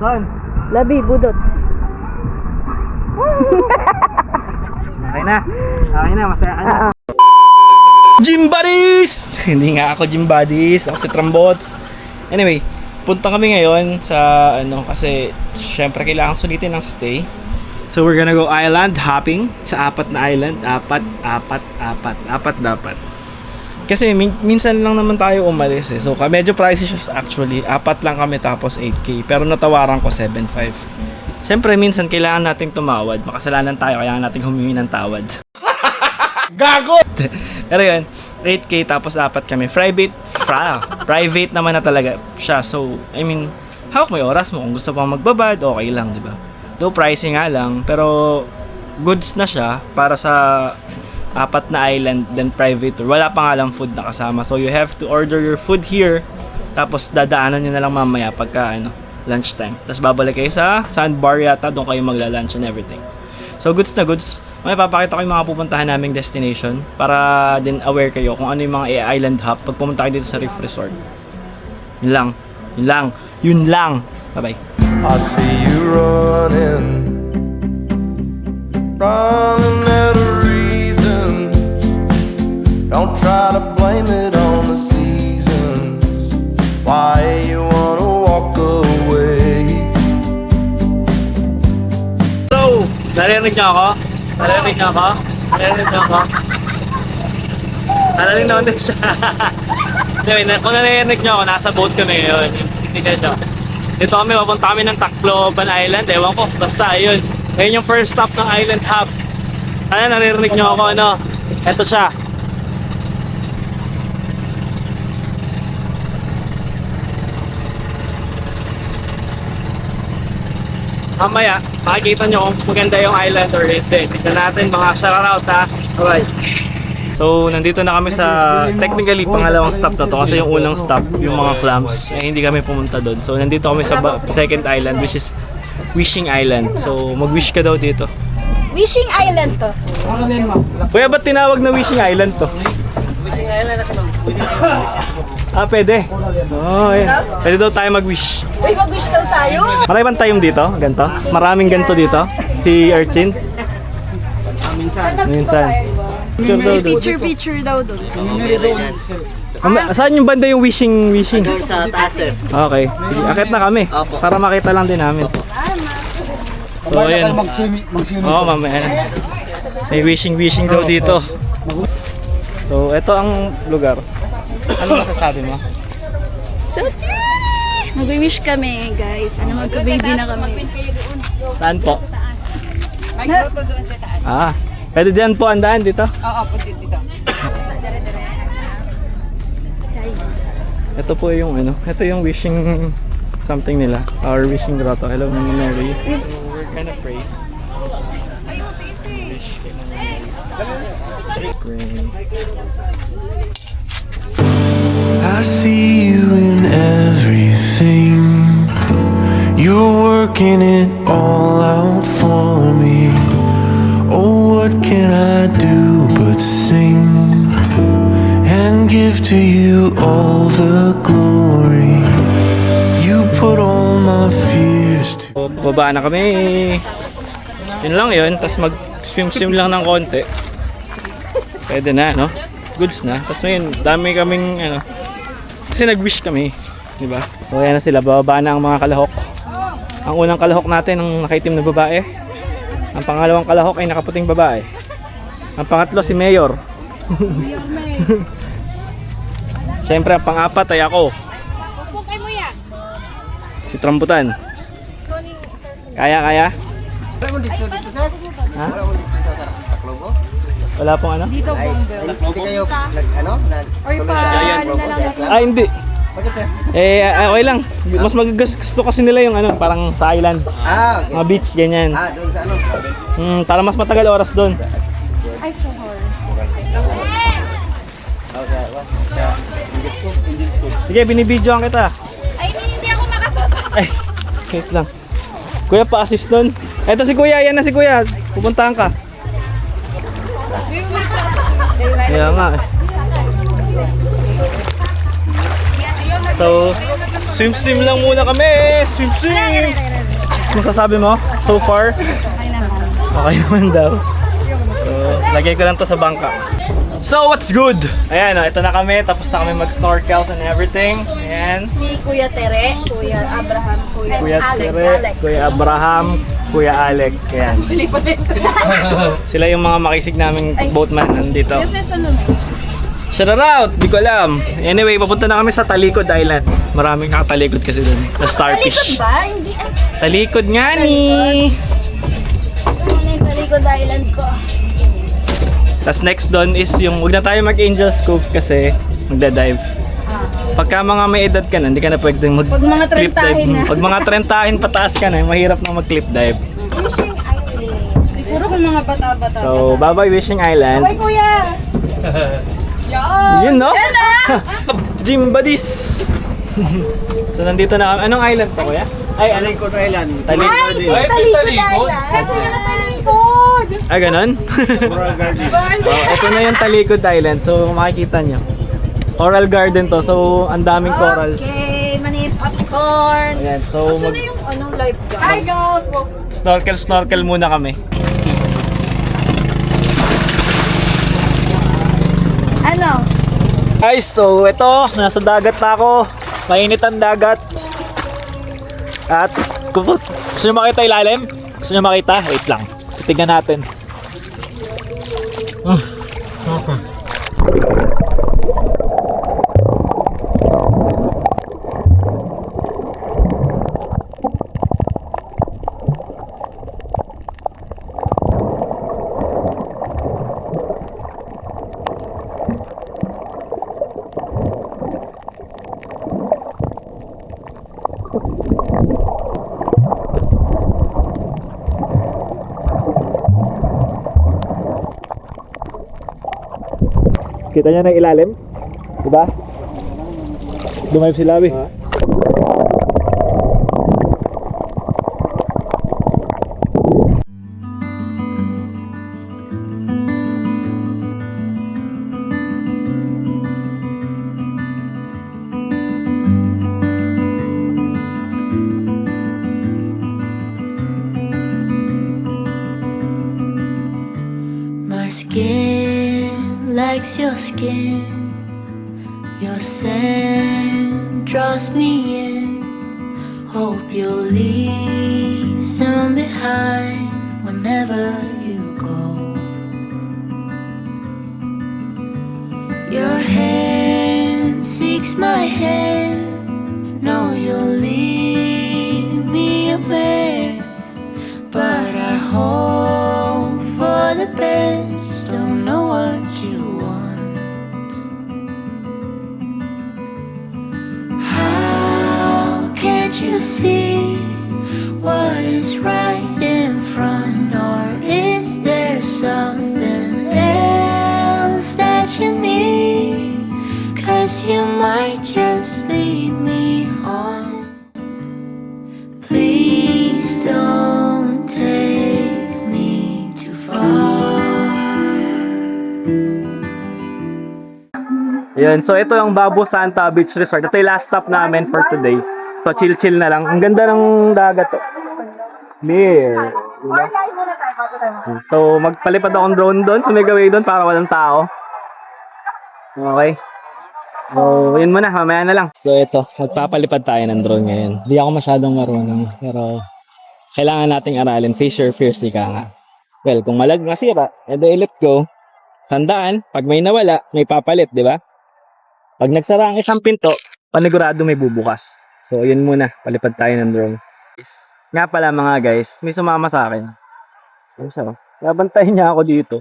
Saan? Labi, budot. Okay na. Masaya ka na. Gym buddies! Hindi nga ako gym buddies. Ako si Trambots. Anyway, punta kami ngayon sa kasi syempre kailangan sulitin ng stay. So we're gonna go island hopping sa 4 na island. 4 dapat. Kasi minsan lang naman tayo umalis eh. So medyo pricey siya actually. 4 lang kami tapos 8K. Pero natawaran ko 7.5. Syempre minsan kailangan nating tumawad. Makasalanan tayo, kailangan nating humingi ng tawad. Gago! Pero yun, 8K tapos 4 kami. Private naman na talaga siya. So, I mean, hawak mo yung oras mo. Kung gusto pang magbabad, okay lang, di ba? Though pricey nga lang, pero goods na siya para sa 4 na island, then private tour. Wala pa nga lang food na kasama. So, you have to order your food here. Tapos, dadaanan nyo na lang mamaya pagka, lunchtime. Tapos, babalik kayo sa sandbar yata. Doon kayo magla-lunch and everything. So, goods na goods. May papakita ko yung mga pupuntahan naming destination para din aware kayo kung ano yung mga island hop pag pumunta kayo dito sa Reef Resort. Yun lang. Bye-bye. I see you running out of reason. Don't try to blame it on the seasons. Why you wanna walk away? So, narinig niyo ako? Narinig naman din siya. Anyway, kung narinig niyo ako, nasa boat kami ngayon. Hindi nyo. Dito kami, papunta kami ng Tacloban Island. Ewan ko, basta yun. Ngayon yung first stop ng island hop. Ano, narinig nyo ako, Eto siya. Mamaya, makikita nyo kung maganda yung island or hindi. Tignan natin mga shoutout ha. Alright. So, nandito na kami sa technically pangalawang stop na to kasi yung unang stop, yung mga clams, hindi kami pumunta doon. So, nandito kami sa second island which is Wishing Island. So, mag-wish ka daw dito. Wishing Island to. Kuya, ba't tinawag na Wishing Island to? Wishing Island na naman. Pwede. Pwede daw tayo mag-wish. Uy, mag-wish daw tayo. Marami bang tayong dito? Ganto? Maraming ganto dito? Si Urchin? Minsan. May picture daw doon. Saan yung banda yung wishing? Sa taas eh. Okay. Sige, akit na kami. Para makita lang din namin. So, ayan. Oo, mamaya na. May wishing daw dito. So, ito ang lugar. Ano masasabi mo? So cute! Mag-wish kami, guys. Magka-baby na kami. Saan po? Magluto doon sa taas. Pwede diyan po ang daan dito? Oo, pwede dito. Ito po yung ito yung wishing something nila, our wishing grotto. Hello Mama Mary. We're gonna pray. Wish kay Mama Mary. Pray. I see you in everything. You're working it all out for me. Oh, what can I do but sing and give to you all the glory? You put all my fears to. Baba na kami. Yun lang yun. Tapos mag-swim lang ng konti. Pwede na, no? Goods na. Tapos ngayon, dami kaming, kasi nag-wish kami. Diba? So, ayan na sila. Bababa na ang mga kalahok. Ang unang kalahok natin, ang nakaitim na babae. Ang pangalawang kalahok ay nakaputing babae. Ang pangatlo, si Mayor. Siyempre, ang pang-apat ay ako. Si Trambutan. Kaya? Ha? Wala pong ano? Dito Ay, hindi kayo Hindi. Okay lang. Mas gusto kasi nila yung parang sa island. Okay. Mga beach, ganyan. Doon sa ano? Para mas matagal oras doon. Ay, so hard. Sige, binibidyoan kita. Ay, hindi ako makapapa. Ay, wait lang. Kuya, pa-assist doon. Eto si Kuya, yan na si Kuya. Pupuntahan ka. Kaya nga. So, Swim lang muna kami. Swim. Masasabi mo? So far? Okay naman. Okay naman daw. So, lagay ko lang to sa bangka. So, what's good? Ayan, ito na kami. Tapos na kami mag-snorkels and everything. Ayan. Si Kuya Tere, Kuya Abraham, Kuya Tere, Kuya Abraham, Kuya Alec. Ayan. Sila yung mga makisig naming boatman nandito. Shout out! Di ko alam. Anyway, papunta na kami sa Talikod Island. Maraming nakatalikod kasi doon. Na Talikod starfish. ba? Hindi. Talikod nga ni! Ito na yung Talikod Island ko. Tapos next doon is yung, huwag na tayo mag-Angel's Cove kasi magda-dive. Pagka mga may edad ka na, hindi ka na pwedeng Pag mga cliff dive. trentahin na. Pag mga 30 pataas ka na, mahirap na mag-cliff dive. Wishing Island. Siguro kung mga bata-bata. So, bye-bye Wishing Island. Bye, Kuya! Yun, no? Yan na! Gym buddies! So, nandito na kami. Anong island to, kuya? Ay, anong Talikod Island. Talikod. Talikod Island! Kasi yung Talikod! Ah, ganon? Coral Garden. Ito na yung Talikod Island. So, makikita nyo. Coral Garden to. So, ang daming corals. Okay, mani popcorn. Ayan, so Saan na yung anong lifeguard? Hi, girls! snorkel muna kami. Ano? Guys, so ito, nasa dagat na ako. Mainit ang dagat. At gusto nyo makita ilalim? Gusto nyo makita? Wait lang. Tignan natin. Okay. Kita niya ng ilalim? Diba? Dumayop si Labi. My skin likes your skin. Your scent draws me in. Hope you'll leave some behind whenever you go. Your hand seeks my hand. No, you'll leave me a mess, but I hope for the best. Don't know what you want. How can't you see what is right in front? Or is there something else that you need? 'Cause you might just lead me on. Please don't take me too far. Ayan, so ito yung Babu Santa Beach Resort. Ito yung last stop namin for today. So chill na lang. Ang ganda ng dagat to. Clear. Diba? So magpalipad akong drone doon. Sumigaway doon para walang tao. Okay. So yun muna. Mamaya na lang. So ito. Magpapalipad tayo ng drone ngayon. Hindi ako masyadong marunong. Pero kailangan nating aralin. Face your fears, ika nga. Well, kung masira, edi let go. Tandaan, pag may nawala, may papalit, di ba? Pag nagsara ang isang pinto, panigurado may bubukas. So, yun muna. Palipad tayo ng drone. Nga pala mga guys, may sumama sa akin. Ano siya? Nabantayan niya ako dito.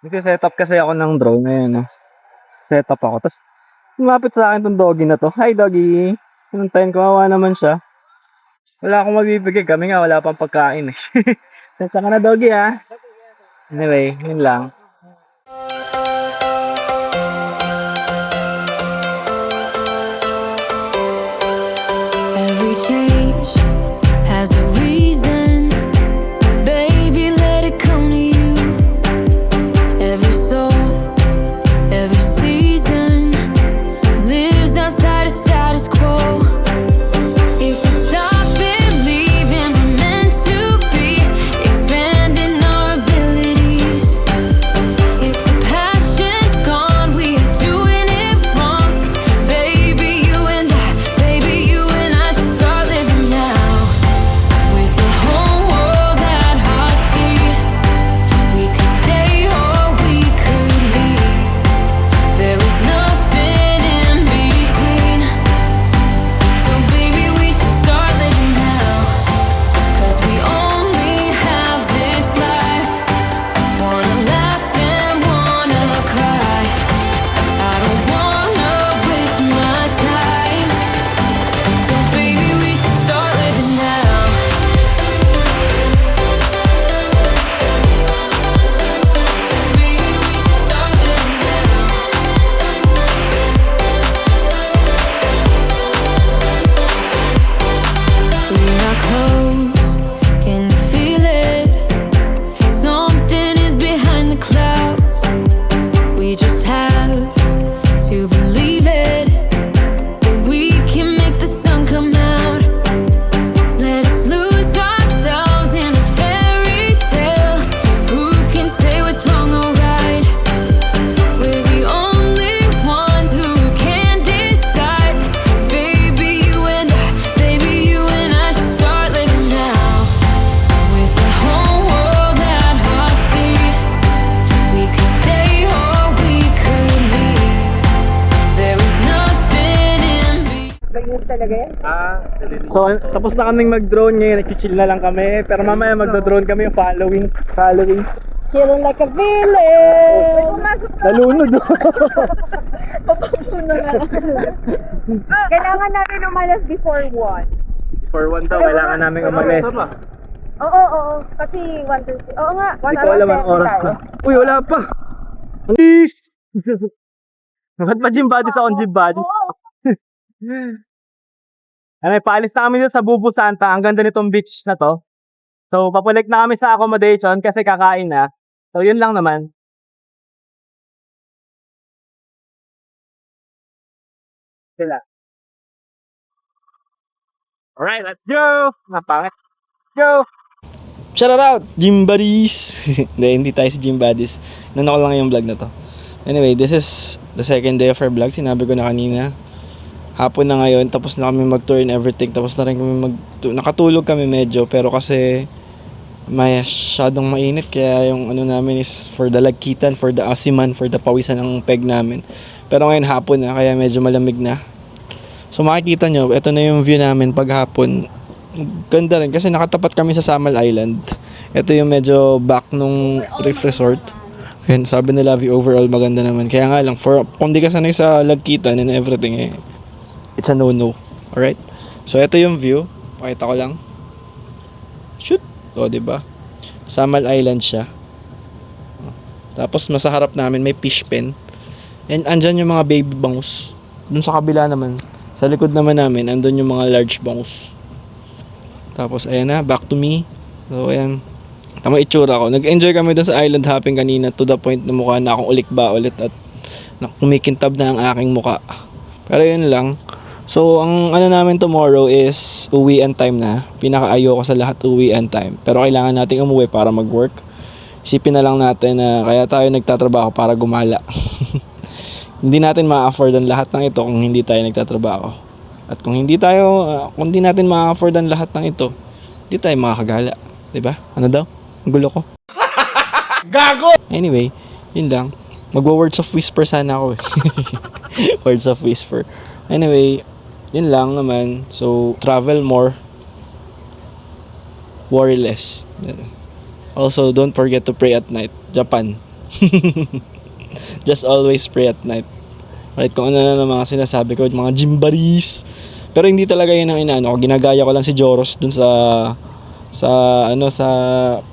Nagsiset up kasi ako ng drone. Ngayon, no? Set up ako. Tapos, lumapit sa akin tong doggy na to. Hi, doggy! Sinuntayin ko, kawawa naman siya. Wala akong mabibigay. Kami nga, wala pang pagkain eh. Sensya ka na, doggy, ha? Anyway, yun lang. Every change has a reason. Baby, let it come to you. Every soul, every season lives outside of status quo. talaga yan. So, tapos na kaming mag-drone ngayon. Nag-chill na lang kami. Pero mamaya magdo-drone kami yung following. Chilling like a villain. Nalunod. Kailangan natin umalas before 1. For 1 daw, kailangan namin umalis. Oo. Kasi 1:30. Oo nga. Hindi ko alam ang oras ko. Uy, wala pa. Please! Ba't pa gym body sa on gym body? Ano, paalis na kami dito sa Bubu Santa. Ang ganda nitong beach na to. So, papulik na kami sa accommodation kasi kakain na. So, yun lang naman. Sila. Alright, let's go! Napangit. Go! Shout out! Gym buddies! hindi tayo si gym buddies. Nano ko lang yung vlog na to. Anyway, this is the second day of our vlog. Sinabi ko na kanina. Hapon na ngayon, tapos na kami mag-tour and everything. Tapos na rin kami nakatulog kami medyo. Pero kasi masyadong mainit. Kaya yung ano namin is for the lagkitan, for the asiman, for the pawisan ng peg namin. Pero ngayon hapon na, kaya medyo malamig na. So makikita nyo, ito na yung view namin pag hapon. Ganda rin kasi nakatapat kami sa Samal Island. Ito yung medyo back nung Reef Resort. Yan, sabi nila view overall maganda naman. Kaya nga lang, kung di ka sanay sa lagkitan and everything, it's a no-no. Alright? So ito yung view. Pakita ko lang. Shoot! O, diba? Samal Island siya. Tapos nasa harap namin may fish pen. And andyan yung mga baby bangus. Dun sa kabila naman. Sa likod naman namin, andun yung mga large bangus. Tapos ayan na, back to me. So ayan, tama itsura ko. Nag-enjoy kami doon sa island hopping kanina to the point na mukha na akong ulikba ulit at kumikintab na ang aking mukha. Pero yun lang. So ang ano namin tomorrow is uwian time na. Pinaka-ayaw ko sa lahat uwian time. Pero kailangan nating umuwi para mag-work. Isipin na lang natin na kaya tayo nagtatrabaho para gumala. Hindi natin ma-afford ang lahat ng ito kung hindi tayo nagtatrabaho. At kung hindi natin ma-afford ang lahat ng ito, hindi tayo makakagala. Diba? Ano daw? Ang gulo ko. Gago! Anyway, yun lang. Magwa-words of whisper sana ako eh. Words of whisper. Anyway, yun lang naman. So, travel more. Worry less. Also, don't forget to pray at night. Japan. Just always pray at night. Right, kung ano na mga sinasabi ko, mga gym buddies. Pero hindi talaga yun ang inaano ko. Ginagaya ko lang si Joros dun sa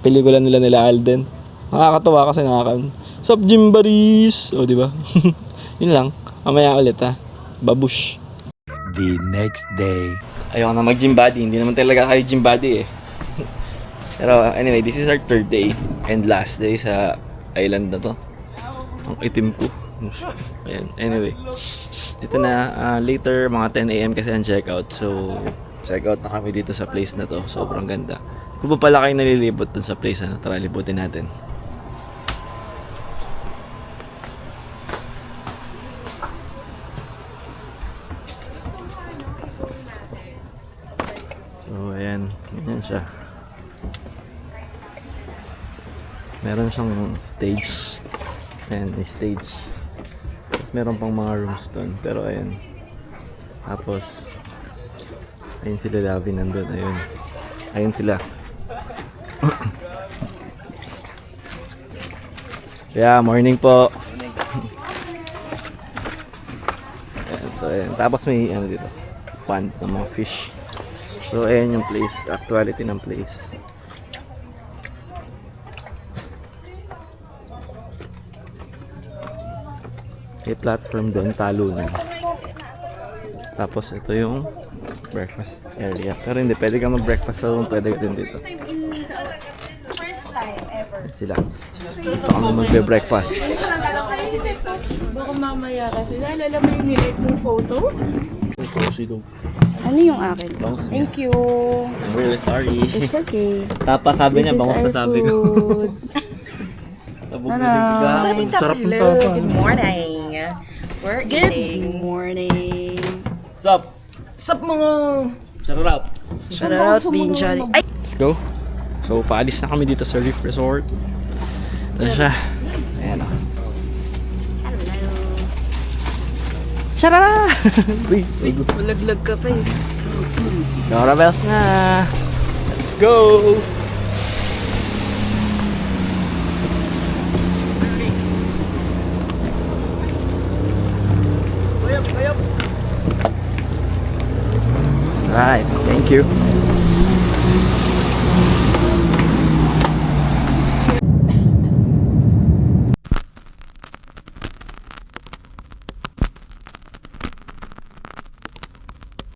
pelikula nila Alden. Nakakatawa kasi Sup gym buddies? O, di ba? Yun lang. Mamaya ulit ha. Babush. The next day. Ayoko na mag-gym buddy. Hindi naman talaga kayo gym buddy eh. Pero anyway, this is our third day and last day sa island na to. Ang itim ko. Ayan. Anyway, dito na later mga 10 AM kasi ang check-out. So, check-out na kami dito sa place na to. Sobrang ganda. Kung pa pala kayo nalilibot dun sa place, tara libutin natin. So, ayan. Ganyan siya. Meron siyang stage. Ayan, may stage. Tapos meron pang mga rooms doon. Pero ayan. Tapos, ayun sila Lavi nandun. Ayun. Ayun sila. Yeah, morning po. Ayan, so ayan. Tapos may ano dito. Pond ng mga fish. So ayan yung place. Actuality ng place. May platform doon, talunan. Tapos ito yung breakfast area. Pero hindi, pwede ka mag-breakfast sa room, pwede ka din dito. First time ever. Sila. Dito kami mag-breakfast. Baka mamaya kasi naalala mo yung nilike mong photo? Ano yung akin? Thank you. I'm really sorry. It's okay. Tapos sabi niya, bangus na sabi ko. Sarap ng tapa. Good morning. We're Good eating. morning. Sup? Sup mo? Shout out. Shout out, Binjari. Ay! Let's go. So, paalis na kami dito sa Reef Resort. Ito na siya. Ayan o. Sharara! Uy, Malaglag ka pa eh. Dora bells na! Let's go! Right, thank you.